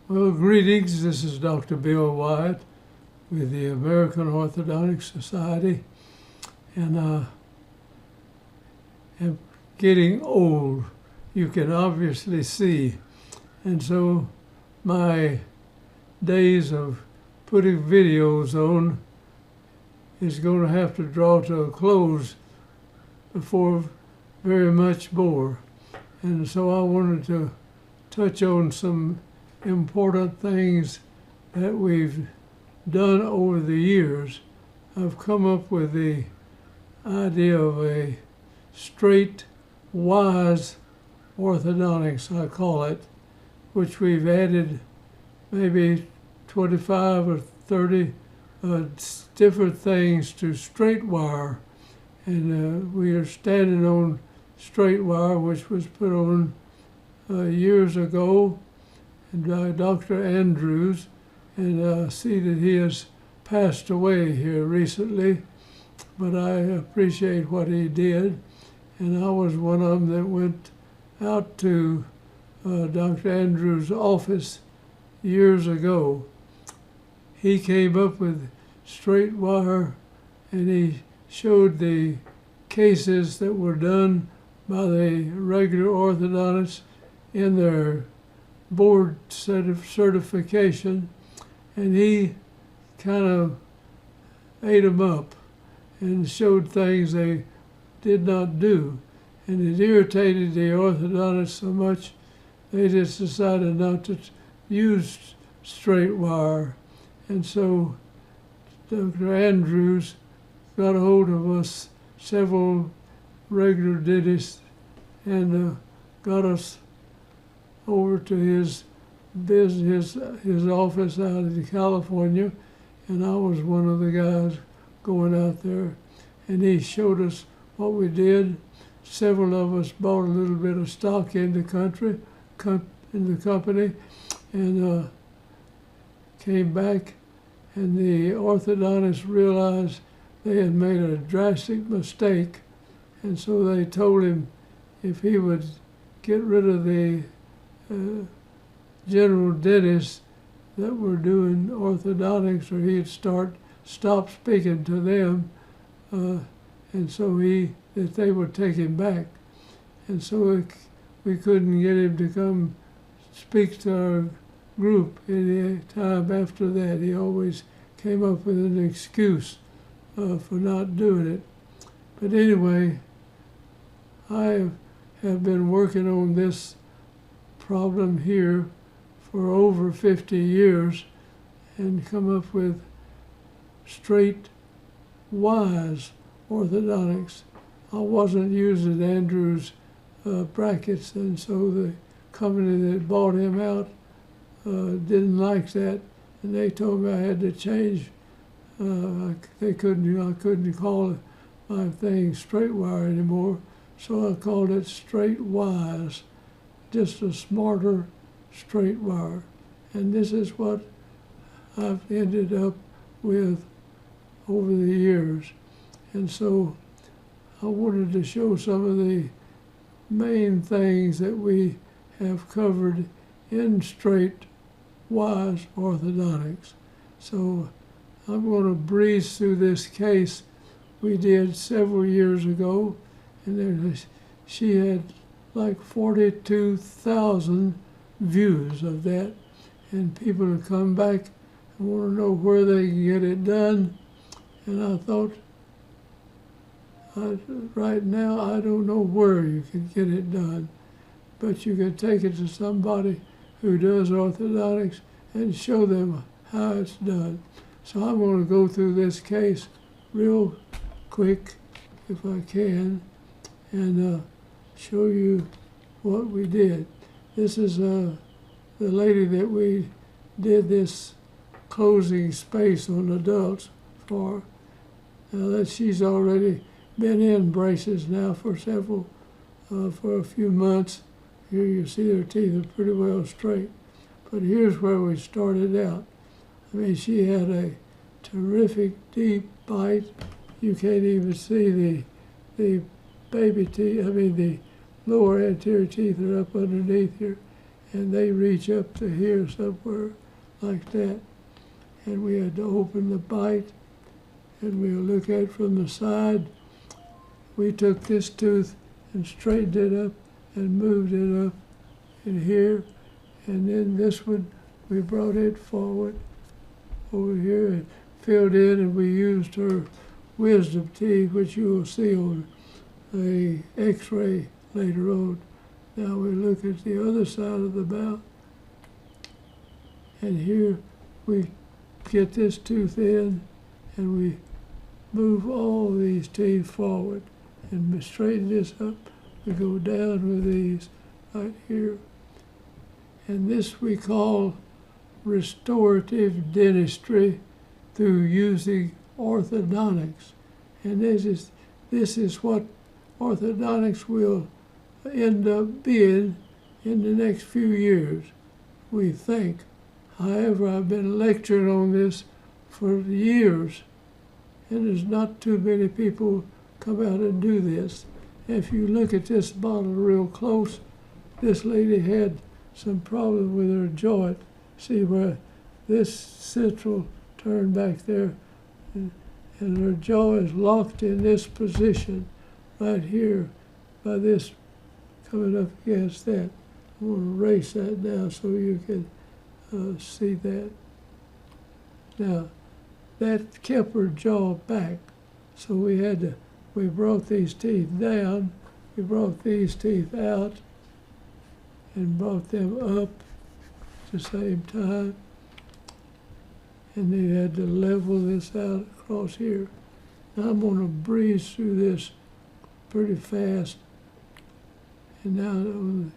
Well, greetings. This is Dr. Bill Wyatt with the American Orthodontic Society, and I'm getting old. You can obviously see, and so my days of putting videos on is going to have to draw to a close before very much more. And so I wanted to touch on some important things that we've done over the years. I've come up with the idea of a straight, wise orthodontics, I call it, which we've added maybe 25 or 30 different things to straight wire. And we are standing on straight wire, which was put on years ago by Dr. Andrews, and I see that he has passed away here recently, but I appreciate what he did, and I was one of them that went out to Dr. Andrews' office years ago. He came up with straight wire, and he showed the cases that were done by the regular orthodontists in their board certification, and he kind of ate them up and showed things they did not do, and it irritated the orthodontists so much they just decided not to use straight wire. And so Dr. Andrews got a hold of us, several regular dentists, and got us over to his business, his office out in California, and I was one of the guys going out there, and he showed us what we did. Several of us bought a little bit of stock in the company, and came back, and the orthodontists realized they had made a drastic mistake, and so they told him if he would get rid of the general dentists that were doing orthodontics, or he'd stop speaking to them, and so that they would take him back. And so we couldn't get him to come speak to our group any time after that. He always came up with an excuse for not doing it. But anyway, I have been working on this problem here for over 50 years and come up with straight, wise orthodontics. I wasn't using Andrews brackets, and so the company that bought him out didn't like that, and they told me I had to change. I couldn't call my thing straight wire anymore, so I called it straight wise, just a smarter straight wire. And this is what I've ended up with over the years. And so I wanted to show some of the main things that we have covered in straight wise orthodontics. So I'm going to breeze through this case we did several years ago, and she had like 42,000 views of that, and people have come back and want to know where they can get it done. And I thought, right now I don't know where you can get it done, but you can take it to somebody who does orthodontics and show them how it's done. So I'm going to go through this case real quick, if I can, and show you what we did. This is the lady that we did this closing space on adults for. Now that she's already been in braces now for a few months. Here you see her teeth are pretty well straight. But here's where we started out. I mean, she had a terrific deep bite. You can't even see the baby teeth, the lower anterior teeth are up underneath here. and they reach up to here somewhere like that. And we had to open the bite, and we'll look at it from the side. We took this tooth and straightened it up and moved it up in here, and then this one, we brought it forward over here and filled in, and we used her wisdom teeth, which you will see on the x-ray later on. Now we look at the other side of the mouth, and here we get this tooth in, and we move all these teeth forward and straighten this up. We go down with these right here. And this we call restorative dentistry through using orthodontics. And this is what orthodontics will end up being in the next few years, we think. However, I've been lecturing on this for years, and there's not too many people come out and do this. If you look at this bottle real close, this lady had some problem with her joint. See where this central turned back there, and her jaw is locked in this position right here by this coming up against that. I'm going to erase that now so you can see that. Now, that kept her jaw back, so we brought these teeth down, we brought these teeth out, and brought them up at the same time, and they had to level this out across here. Now I'm going to breeze through this pretty fast, and now,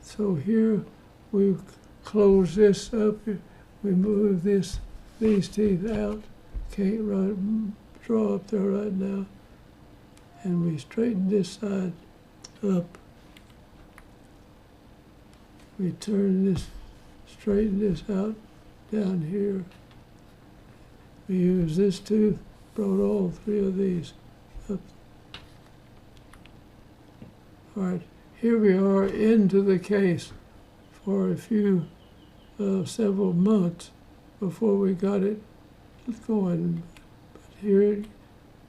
so here we close this up, we move these teeth out, can't draw up there right now, and we straighten this side up. We turn this, straighten this out down here. We use this tooth, brought all three of these up. All right, here we are into the case for a few, several months before we got it going. But here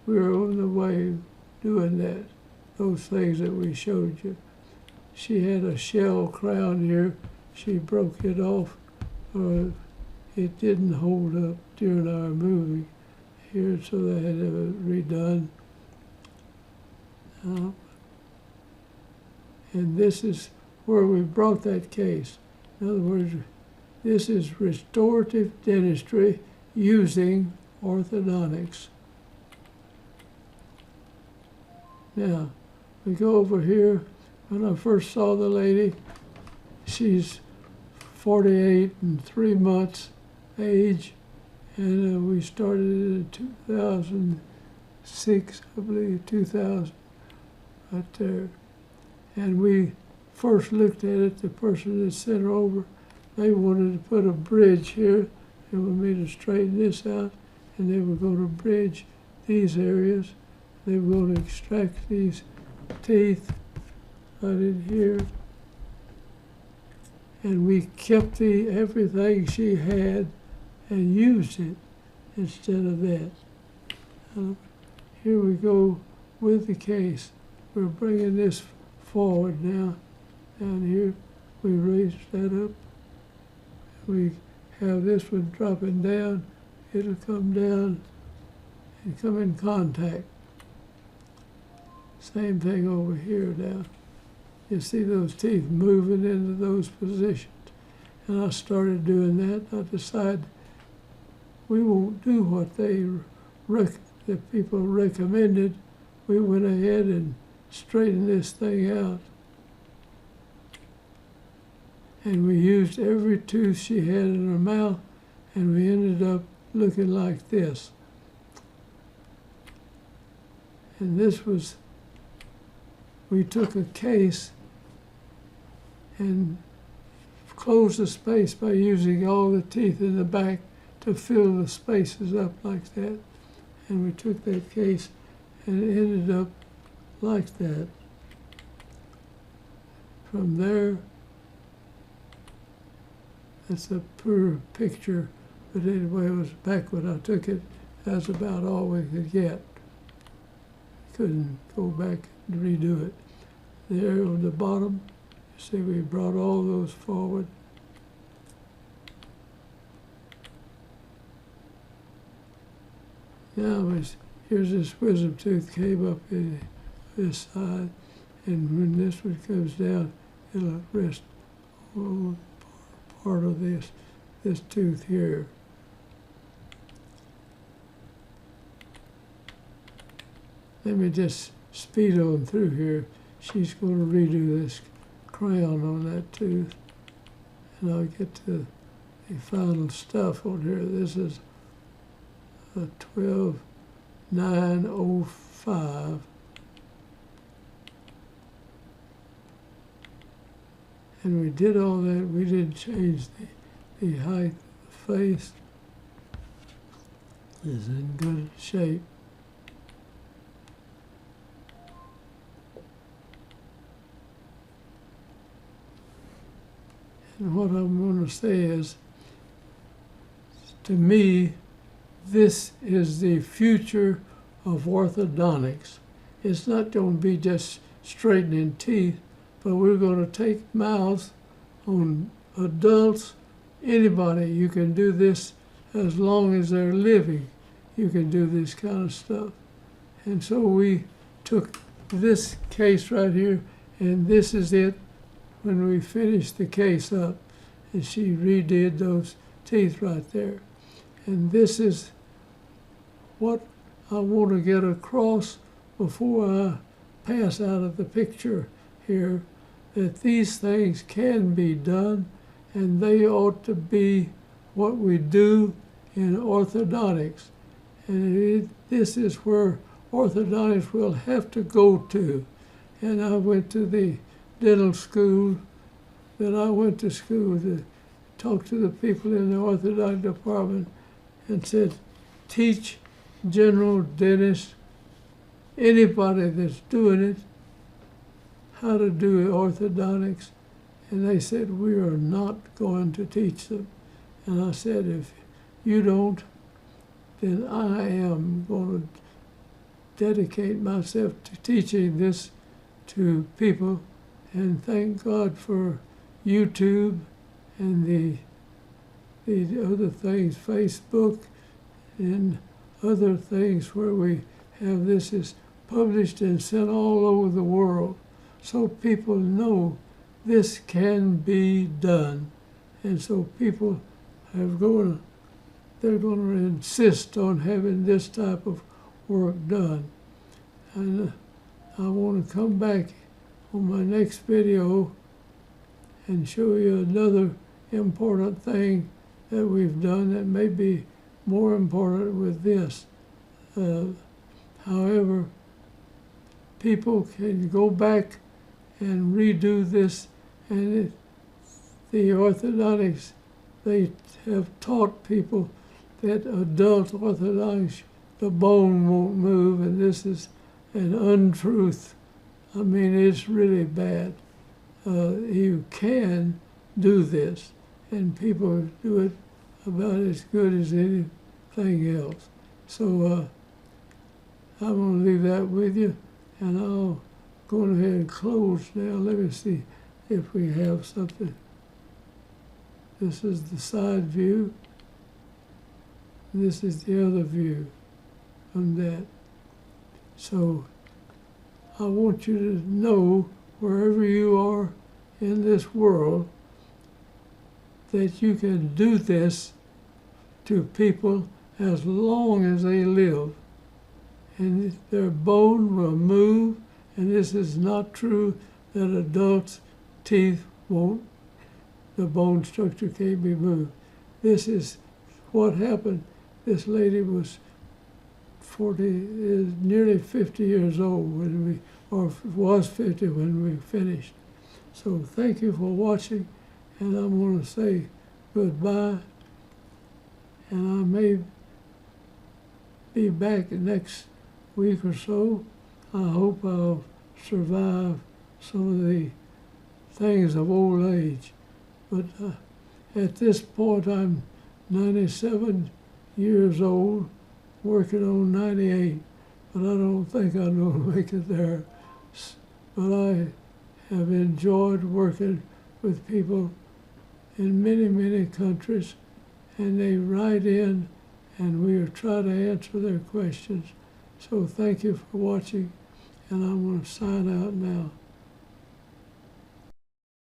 we're on the way doing that, those things that we showed you. She had a shell crown here. She broke it off. It didn't hold up during our moving here, so they had to have it redone. And this is where we brought that case. In other words, this is restorative dentistry using orthodontics. Now, we go over here. When I first saw the lady, she's 48 and 3 months age, and we started in 2006, I believe, 2000, right there. And we first looked at it, the person that sent her over, they wanted to put a bridge here. They wanted me to straighten this out, and they were going to bridge these areas. They were going to extract these teeth right in here, and we kept everything she had and used it instead of that. Here we go with the case. We're bringing this forward now. Down here, we raise that up. We have this one dropping down. It'll come down and come in contact. Same thing over here now. You see those teeth moving into those positions. And I started doing that. I decided we won't do what the people recommended. We went ahead and straightened this thing out. And we used every tooth she had in her mouth, and we ended up looking like this. And this was, we took a case and closed the space by using all the teeth in the back to fill the spaces up like that. And we took that case and it ended up like that. From there, It's a poor picture, but anyway, it was back when I took it. That's about all we could get. Couldn't go back and redo it. There on the bottom, you see we brought all those forward. Now here's this wisdom tooth came up in this side, and when this one comes down, it'll rest on part of this tooth here. Let me just speed on through here. She's going to redo this crown on that tooth, and I'll get to the final stuff on here. This is a 12905. And we did all that. We didn't change the height of the face. It's in good shape. And what I'm going to say is, to me, this is the future of orthodontics. It's not going to be just straightening teeth, but we're going to take mouths on adults, anybody. You can do this as long as they're living. You can do this kind of stuff. And so we took this case right here, and this is it when we finished the case up. And she redid those teeth right there. And this is what I want to get across before I pass out of the picture here, that these things can be done, and they ought to be what we do in orthodontics. And this is where orthodontics will have to go to. And I went to the dental school, then I went to school to talk to the people in the orthodontic department and said, teach general dentists, anybody that's doing it, how to do orthodontics. And they said, we are not going to teach them. And I said, if you don't, then I am going to dedicate myself to teaching this to people. And thank God for YouTube and the other things, Facebook and other things where we have this is published and sent all over the world, so people know this can be done. And so people they're going to insist on having this type of work done. And I want to come back on my next video and show you another important thing that we've done that may be more important with this. However, people can go back and redo this, and the orthodontics, they have taught people that adult orthodontics, the bone won't move, and this is an untruth. I mean, it's really bad. You can do this, and people do it about as good as anything else. So I'm going to leave that with you, and I'll go ahead and close now. Let me see if we have something. This is the side view. This is the other view from that. So I want you to know, wherever you are in this world, that you can do this to people as long as they live. And their bone will move, and this is not true that adults' teeth won't, the bone structure can't be moved. This is what happened. This lady was nearly 50 years old when we, or was 50 when we finished. So thank you for watching, and I'm going to say goodbye, and I may be back next week or so. I hope I'll survive some of the things of old age. But at this point, I'm 97 years old, working on 98, but I don't think I'm going to make it there. But I have enjoyed working with people in many, many countries, and they write in, and we try to answer their questions. So thank you for watching, and I'm going to sign out now.